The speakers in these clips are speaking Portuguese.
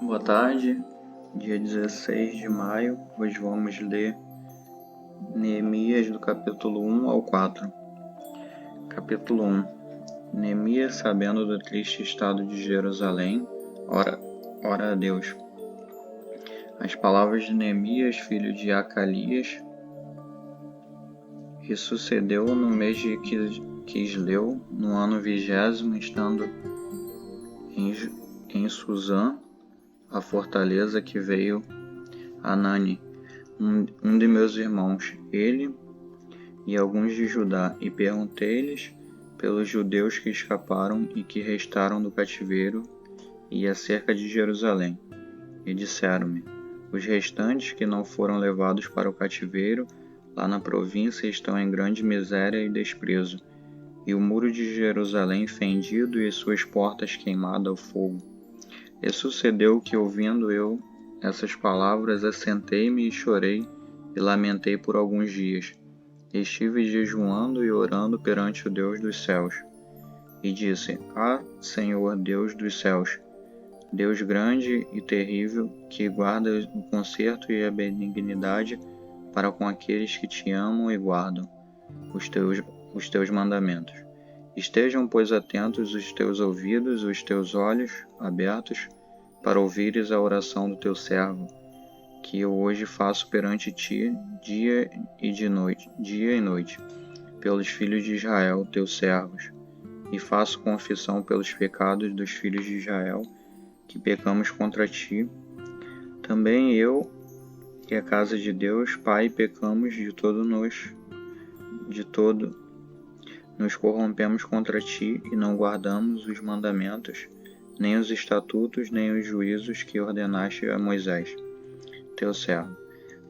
Boa tarde, dia 16 de maio. Hoje vamos ler Neemias do capítulo 1 ao 4. Capítulo 1. Neemias, sabendo do triste estado de Jerusalém, ora a Deus. As palavras de Neemias, filho de Acalias, que sucedeu no mês de Quisleu, no ano 20º, estando em Suzã, a fortaleza que veio Anani, um de meus irmãos, ele e alguns de Judá, e perguntei-lhes pelos judeus que escaparam e que restaram do cativeiro e acerca de Jerusalém. E disseram-me: os restantes que não foram levados para o cativeiro lá na província estão em grande miséria e desprezo, e o muro de Jerusalém fendido e suas portas queimadas ao fogo. E sucedeu que, ouvindo eu essas palavras, assentei-me e chorei e lamentei por alguns dias. Estive jejuando e orando perante o Deus dos céus. E disse: Senhor Deus dos céus, Deus grande e terrível, que guarda o conserto e a benignidade para com aqueles que te amam e guardam os teus mandamentos. Estejam, pois, atentos os teus ouvidos, os teus olhos abertos, para ouvires a oração do teu servo, que eu hoje faço perante ti dia e noite, pelos filhos de Israel, teus servos, e faço confissão pelos pecados dos filhos de Israel, que pecamos contra ti. Também eu e a casa de Deus, Pai, pecamos de todo nos corrompemos contra ti e não guardamos os mandamentos, nem os estatutos, nem os juízos que ordenaste a Moisés, teu servo.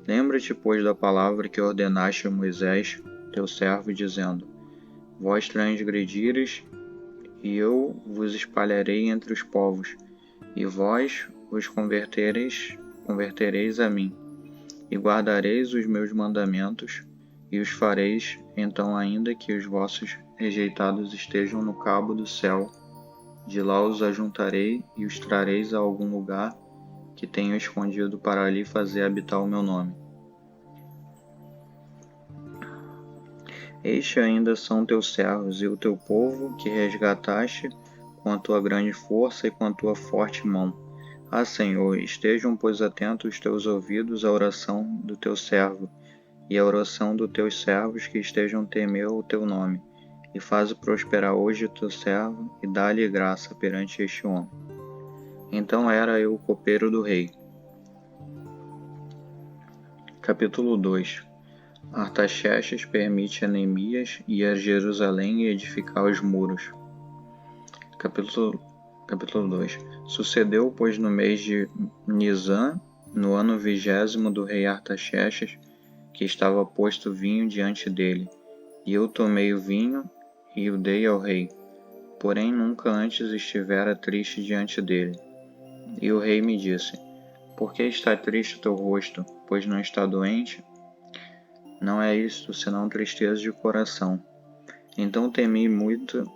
Lembra-te, pois, da palavra que ordenaste a Moisés, teu servo, dizendo: vós transgredires, e eu vos espalharei entre os povos, e vós vos convertereis a mim, e guardareis os meus mandamentos, e os fareis. Então, ainda que os vossos rejeitados estejam no cabo do céu, de lá os ajuntarei e os trareis a algum lugar que tenho escondido para ali fazer habitar o meu nome. Estes ainda são teus servos e o teu povo, que resgataste com a tua grande força e com a tua forte mão. Senhor, estejam, pois, atentos os teus ouvidos à oração do teu servo e à oração dos teus servos que estejam temer o teu nome, e faze prosperar hoje o teu servo, e dá-lhe graça perante este homem. Então era eu o copeiro do rei. Capítulo 2. Artaxerxes permite a Neemias ir a Jerusalém e edificar os muros. Capítulo 2. Sucedeu, pois, no mês de Nisan, no ano 20º do rei Artaxerxes, que estava posto vinho diante dele, e eu tomei o vinho e o dei ao rei. Porém nunca antes estivera triste diante dele. E o rei me disse: por que está triste o teu rosto, pois não está doente? Não é isto, senão tristeza de coração. Então temi muito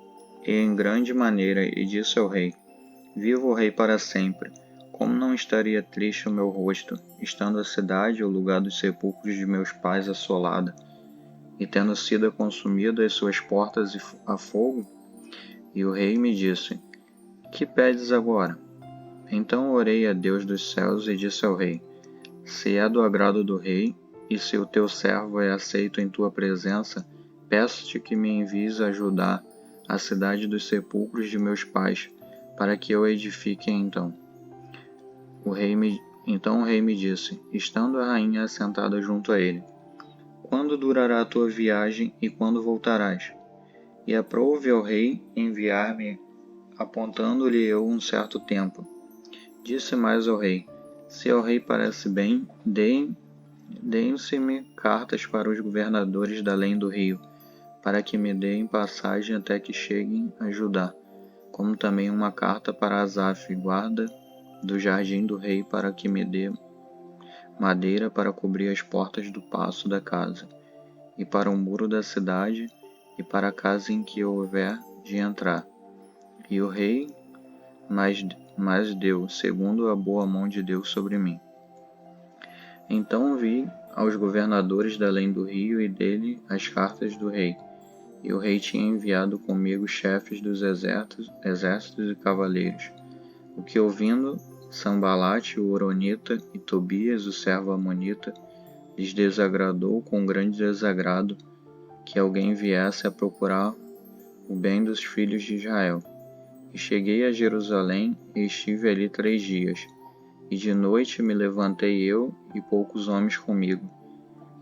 e em grande maneira, e disse ao rei: viva o rei para sempre. Como não estaria triste o meu rosto, estando a cidade, o lugar dos sepulcros de meus pais, assolada, e tendo sido consumida as suas portas a fogo? E o rei me disse: que pedes agora? Então orei a Deus dos céus e disse ao rei: se é do agrado do rei, e se o teu servo é aceito em tua presença, peço-te que me envies a Judá, a cidade dos sepulcros de meus pais, para que eu edifique então. Então o rei me disse, estando a rainha assentada junto a ele: quando durará a tua viagem e quando voltarás? E aprouve ao rei enviar-me, apontando-lhe eu um certo tempo. Disse mais ao rei: se ao rei parece bem, deem-se-me cartas para os governadores da além do rio, para que me deem passagem até que cheguem a Judá, como também uma carta para Asaf, guarda do jardim do rei, para que me dê madeira para cobrir as portas do paço da casa, e para o muro da cidade, e para a casa em que houver de entrar. E o rei, mas deu, segundo a boa mão de Deus sobre mim. Então vi aos governadores da além do rio e dele as cartas do rei. E o rei tinha enviado comigo chefes dos exércitos e cavaleiros. O que ouvindo, Sambalate, o Horonita, e Tobias, o servo amonita, lhes desagradou com grande desagrado que alguém viesse a procurar o bem dos filhos de Israel. E cheguei a Jerusalém e estive ali 3 dias. E de noite me levantei eu e poucos homens comigo,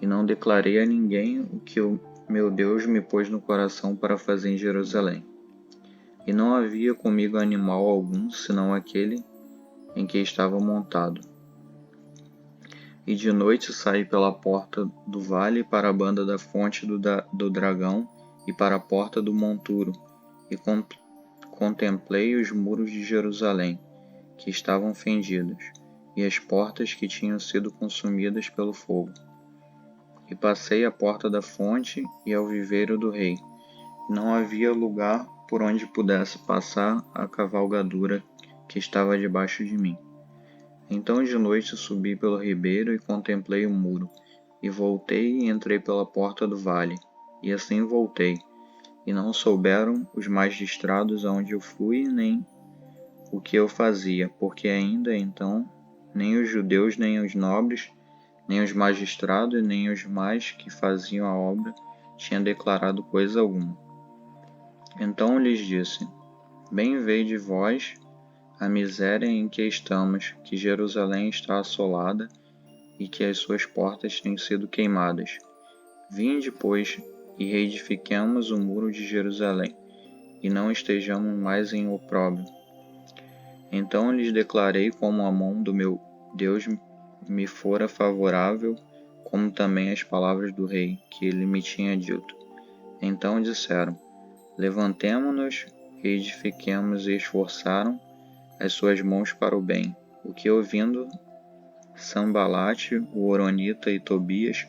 e não declarei a ninguém o que o meu Deus me pôs no coração para fazer em Jerusalém. E não havia comigo animal algum, senão aquele em que estava montado. E de noite saí pela porta do vale para a banda da fonte do dragão e para a porta do monturo, e contemplei os muros de Jerusalém, que estavam fendidos, e as portas que tinham sido consumidas pelo fogo. E passei à porta da fonte e ao viveiro do rei. Não havia lugar por onde pudesse passar a cavalgadura que estava debaixo de mim. Então de noite subi pelo ribeiro e contemplei o muro, e voltei e entrei pela porta do vale, e assim voltei. E não souberam os magistrados aonde eu fui, nem o que eu fazia, porque ainda então nem os judeus, nem os nobres, nem os magistrados, nem os mais que faziam a obra tinham declarado coisa alguma. Então lhes disse: Bem vede vós a miséria em que estamos, que Jerusalém está assolada e que as suas portas têm sido queimadas. Vinde, pois, e reedifiquemos o muro de Jerusalém, e não estejamos mais em opróbrio. Então lhes declarei como a mão do meu Deus me fora favorável, como também as palavras do rei, que ele me tinha dito. Então disseram: Levantemo-nos, reedifiquemos, e esforçaram as suas mãos para o bem. O que ouvindo, Sambalate, o Horonita, e Tobias,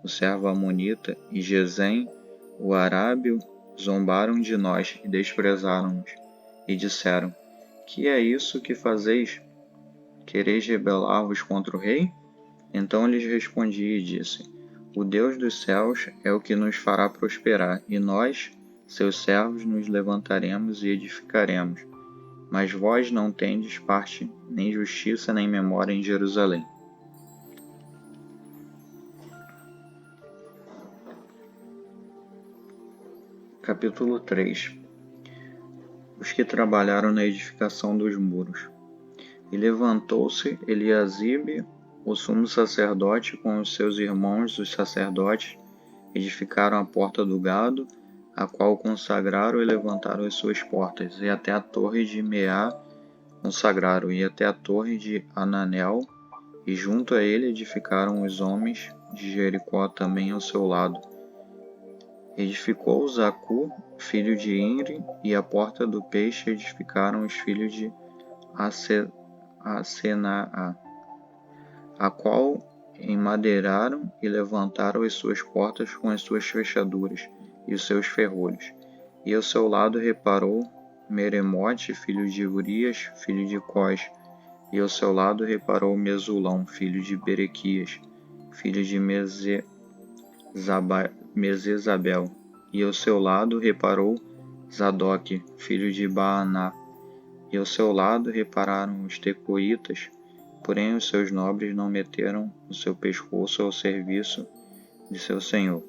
o servo amonita, e Gesem, o arábio, zombaram de nós e desprezaram-nos, e disseram: Que é isso que fazeis? Quereis rebelar-vos contra o rei? Então lhes respondi e disse: O Deus dos céus é o que nos fará prosperar, e nós, seus servos, nos levantaremos e edificaremos. Mas vós não tendes parte, nem justiça, nem memória em Jerusalém. Capítulo 3. Os que trabalharam na edificação dos muros. E levantou-se Eliasibe, o sumo sacerdote, com os seus irmãos, os sacerdotes, edificaram a porta do gado, a qual consagraram e levantaram as suas portas, e até a torre de Meá consagraram, e até a torre de Ananel, e junto a ele edificaram os homens de Jericó também ao seu lado. Edificou Zacu, filho de Inri, e a porta do peixe edificaram os filhos de Asenaá, a qual emadeiraram e levantaram as suas portas com as suas fechaduras e os seus ferrolhos. E ao seu lado reparou Meremote, filho de Urias, filho de Cós, e ao seu lado reparou Mesulão, filho de Berequias, filho de Mesezabel, e ao seu lado reparou Zadok, filho de Baaná, e ao seu lado repararam os tecoitas, porém os seus nobres não meteram o seu pescoço ao serviço de seu senhor.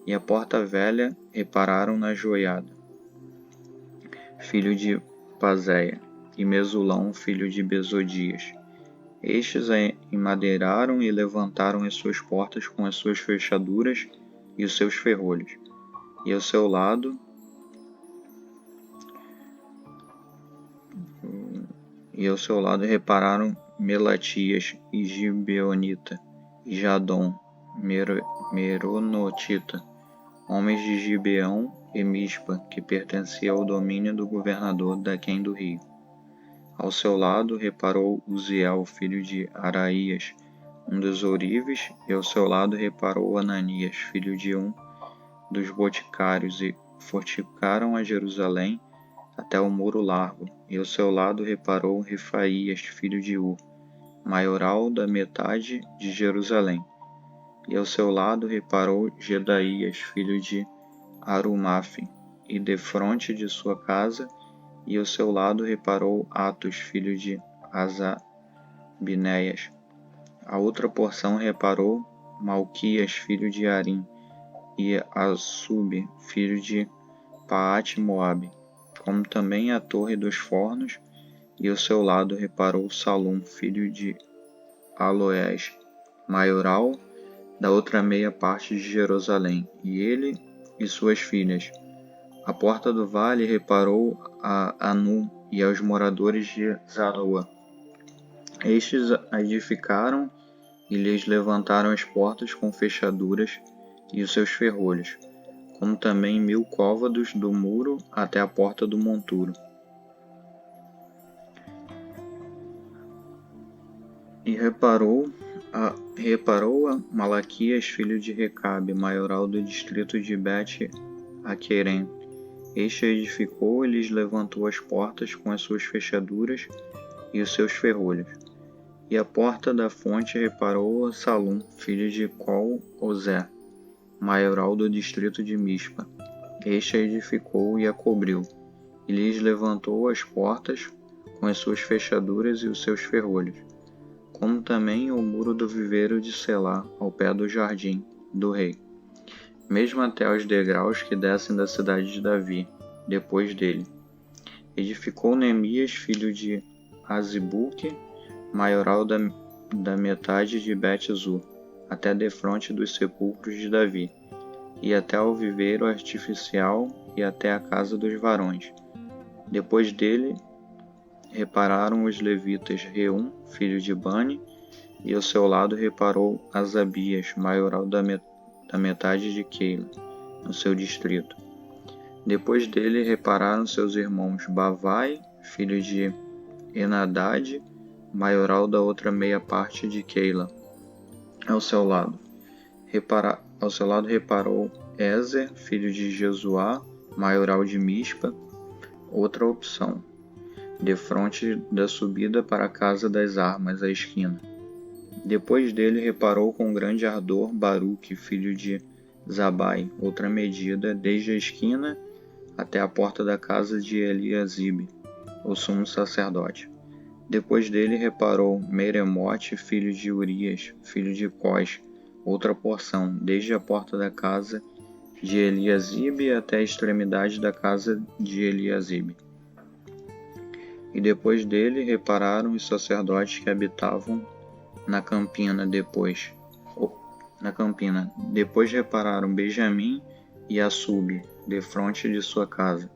E a porta velha repararam na joiada, filho de Pazéia, e Mesulão, filho de Bezodias. Estes a emadeiraram e levantaram as suas portas com as suas fechaduras e os seus ferrolhos. E ao seu lado repararam Melatias e Gibeonita, e Jadom, Meronotita, homens de Gibeão e Mispa, que pertencia ao domínio do governador daquém do rio. Ao seu lado reparou Uziel, filho de Araías, um dos ourives, e ao seu lado reparou Ananias, filho de um dos boticários, e fortificaram a Jerusalém, até o muro largo, e ao seu lado reparou Refaías, filho de Ur, maioral da metade de Jerusalém. E ao seu lado reparou Gedaías, filho de Arumafe, e defronte de sua casa, e ao seu lado reparou Atos, filho de Asabinéias. A outra porção reparou Malquias, filho de Arim, e Assub, filho de Paate-Moabe, como também a torre dos fornos, e ao seu lado reparou Salum, filho de Aloés, maioral da outra meia parte de Jerusalém, e ele e suas filhas. À porta do vale reparou a Anu e aos moradores de Zanoa. Estes a edificaram e lhes levantaram as portas com fechaduras e os seus ferrolhos, como também 1000 côvados do muro até a porta do monturo. E reparou a Malaquias, filho de Recabe, maioral do distrito de Bet-Aquerem. Este edificou e lhes levantou as portas com as suas fechaduras e os seus ferrolhos. E a porta da fonte reparou a Salum, filho de Col-Ozé, maioral do distrito de Mispa. Este a edificou e a cobriu, e lhes levantou as portas com as suas fechaduras e os seus ferrolhos, como também o muro do viveiro de Selá, ao pé do jardim do rei, mesmo até os degraus que descem da cidade de Davi, depois dele. Edificou Neemias, filho de Azibuque, maioral da metade de Bet-Zur, até defronte dos sepulcros de Davi, e até ao viveiro artificial e até a casa dos varões. Depois dele repararam os levitas Reum, filho de Bani, e ao seu lado reparou Asabias, maioral da metade de Keila, no seu distrito. Depois dele repararam seus irmãos Bavai, filho de Enadade, maioral da outra meia parte de Keila, ao seu lado. Ao seu lado reparou Ezer, filho de Jesuá, maioral de Mispa, outra opção, defronte da subida para a casa das armas, à esquina. Depois dele reparou com grande ardor Baruque, filho de Zabai, outra medida, desde a esquina até a porta da casa de Eliasibe, o sumo sacerdote. Depois dele reparou Meremote, filho de Urias, filho de Cós, outra porção, desde a porta da casa de Eliasibe até a extremidade da casa de Eliasibe. E depois dele repararam os sacerdotes que habitavam na campina depois. Depois repararam Benjamim e Assub, defronte de sua casa.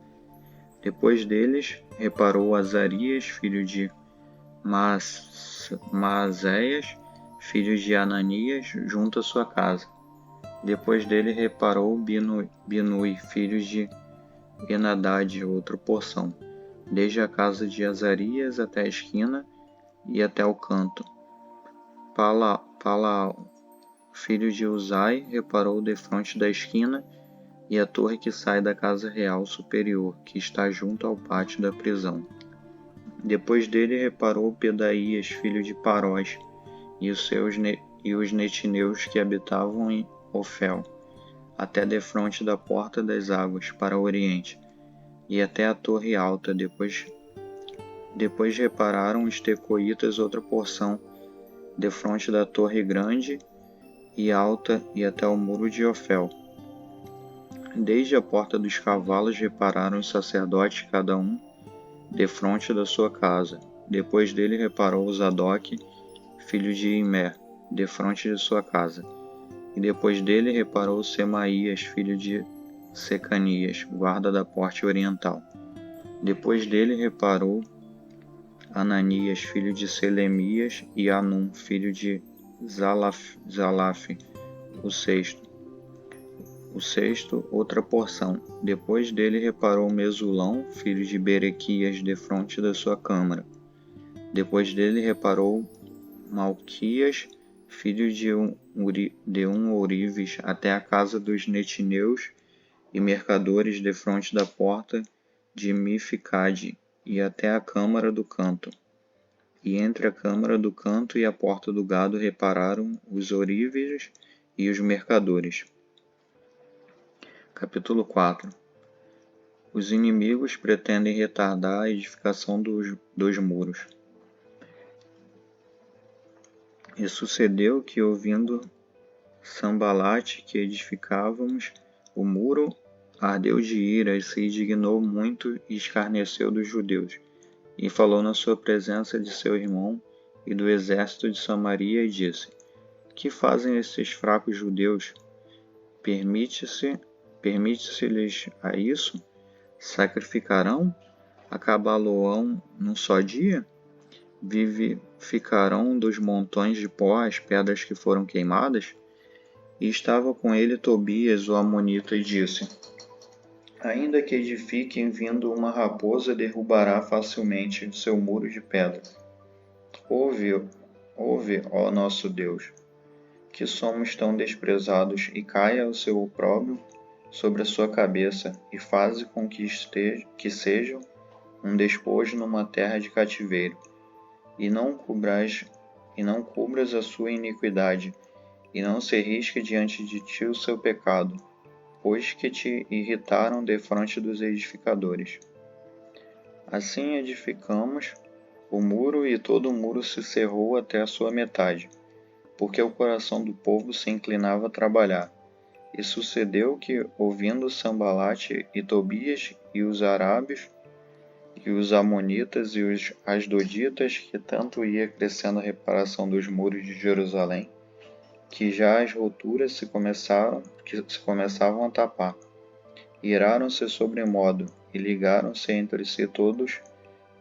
Depois deles reparou Azarias, filho de Maazéias, filho de Ananias, junto à sua casa. Depois dele reparou Binui, filho de Enadade, outra porção, desde a casa de Azarias até a esquina e até o canto. Palaal, filho de Uzai, reparou defronte da esquina e a torre que sai da casa real superior, que está junto ao pátio da prisão. Depois dele reparou Pedaías, filho de Parós, e os netineus que habitavam em Ofel, até defronte da porta das águas, para o oriente, e até a torre alta. Depois repararam os tecoitas, outra porção, defronte da torre grande e alta e até o muro de Ofel. Desde a porta dos cavalos repararam os sacerdotes, cada um defronte da sua casa. Depois dele reparou Zadok, filho de Imer, defronte de sua casa. E depois dele reparou Semaías, filho de Secanias, guarda da porta oriental. Depois dele reparou Ananias, filho de Selemias, e Anum, filho de Zalaf, o sexto, outra porção. Depois dele reparou Mesulão, filho de Berequias, defronte da sua câmara. Depois dele reparou Malquias, filho de Ourives, até a casa dos netineus e mercadores defronte da porta de Mificade e até a câmara do canto. E entre a câmara do canto e a porta do gado repararam os ourives e os mercadores. Capítulo 4. Os inimigos pretendem retardar a edificação dos muros. E sucedeu que, ouvindo Sambalate que edificávamos o muro, ardeu de ira e se indignou muito e escarneceu dos judeus, e falou na sua presença de seu irmão e do exército de Samaria, e disse: Que fazem estes fracos judeus? Permite-se-lhes a isso? Sacrificarão? Acabá-lo-ão num só dia? Vivificarão dos montões de pó as pedras que foram queimadas? E estava com ele Tobias, o amonita, e disse: Ainda que edifiquem, vindo uma raposa, derrubará facilmente o seu muro de pedra. Ouve, ó nosso Deus, que somos tão desprezados, e caia o seu opróbrio sobre a sua cabeça, e faze com que sejam um despojo numa terra de cativeiro, e não cubras a sua iniquidade, e não se risque diante de ti o seu pecado, pois que te irritaram defronte dos edificadores. Assim edificamos o muro, e todo o muro se cerrou até a sua metade, porque o coração do povo se inclinava a trabalhar. E sucedeu que, ouvindo Sambalate e Tobias e os arábios, e os amonitas e os asdoditas, que tanto ia crescendo a reparação dos muros de Jerusalém, que já as rupturas se começavam a tapar, iraram-se sobremodo, e ligaram-se entre si todos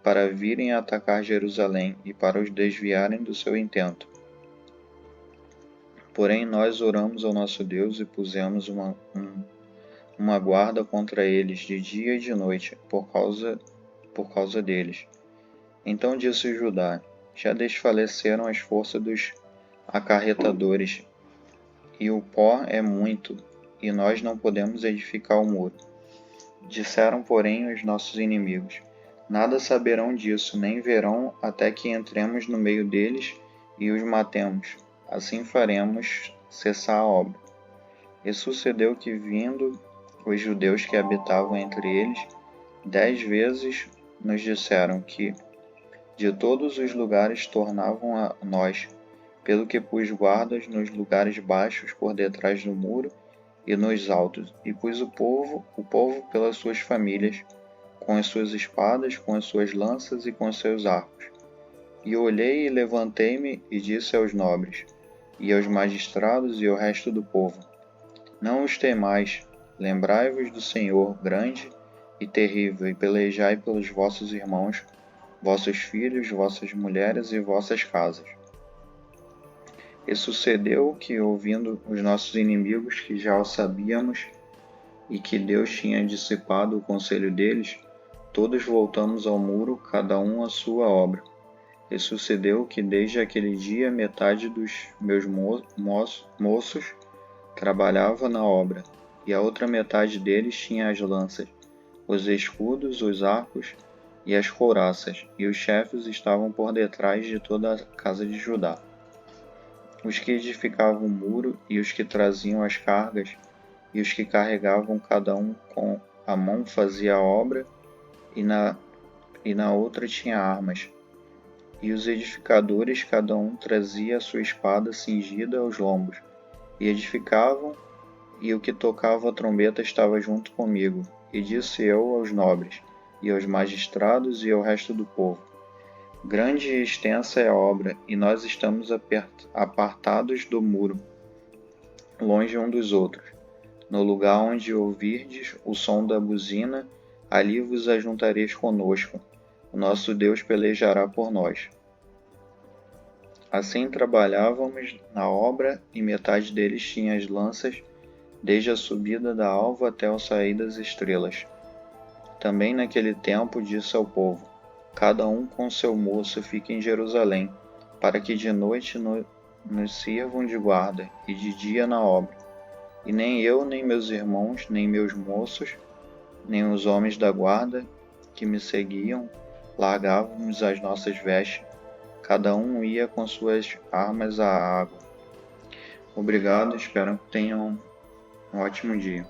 para virem atacar Jerusalém e para os desviarem do seu intento. Porém nós oramos ao nosso Deus e pusemos uma guarda contra eles de dia e de noite, por causa deles. Então disse Judá: Já desfaleceram as forças dos acarretadores, e o pó é muito, e nós não podemos edificar o muro. Disseram, porém, os nossos inimigos: Nada saberão disso, nem verão, até que entremos no meio deles e os matemos. Assim faremos cessar a obra. E sucedeu que, vindo os judeus que habitavam entre eles, 10 vezes nos disseram que, de todos os lugares, tornavam a nós, pelo que pus guardas nos lugares baixos por detrás do muro e nos altos, e pus o povo pelas suas famílias, com as suas espadas, com as suas lanças e com os seus arcos. E olhei e levantei-me e disse aos nobres, e aos magistrados e ao resto do povo: Não os temais, lembrai-vos do Senhor grande e terrível, e pelejai pelos vossos irmãos, vossos filhos, vossas mulheres e vossas casas. E sucedeu que, ouvindo os nossos inimigos, que já o sabíamos, e que Deus tinha dissipado o conselho deles, todos voltamos ao muro, cada um à sua obra. E sucedeu que, desde aquele dia, metade dos meus moços trabalhava na obra, e a outra metade deles tinha as lanças, os escudos, os arcos e as couraças, e os chefes estavam por detrás de toda a casa de Judá. Os que edificavam o muro, e os que traziam as cargas, e os que carregavam, cada um com a mão fazia a obra, e na outra tinha armas. E os edificadores, cada um trazia a sua espada cingida aos lombos, e edificavam, e o que tocava a trombeta estava junto comigo. E disse eu aos nobres, e aos magistrados, e ao resto do povo: Grande e extensa é a obra, e nós estamos apartados do muro, longe um dos outros. No lugar onde ouvirdes o som da buzina, ali vos ajuntareis conosco. O nosso Deus pelejará por nós. Assim trabalhávamos na obra, e metade deles tinha as lanças, desde a subida da alva até o sair das estrelas. Também naquele tempo disse ao povo: Cada um com seu moço fique em Jerusalém, para que de noite nos sirvam de guarda, e de dia na obra. E nem eu, nem meus irmãos, nem meus moços, nem os homens da guarda, que me seguiam, largávamos as nossas vestes. Cada um ia com suas armas à água. Obrigado, espero que tenham um ótimo dia.